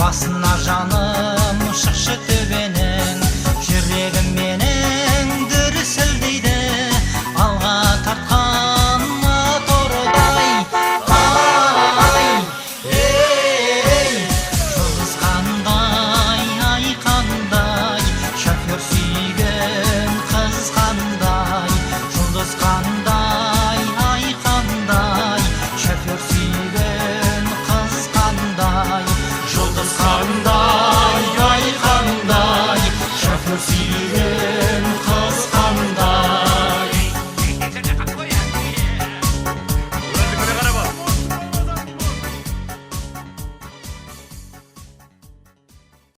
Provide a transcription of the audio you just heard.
басына жаным шықшы төбенің, жүрегім менің дүрсілдейді, алға тартқан мотордай. Ай, ей, жұлдыз қандай, ай қандай, шофер сүйген қыз қандай, жұлдыз қандай, ай қандай, шофер сүйген қыз қандай, жұлдыз қандай, ай қандай, шофер сүйген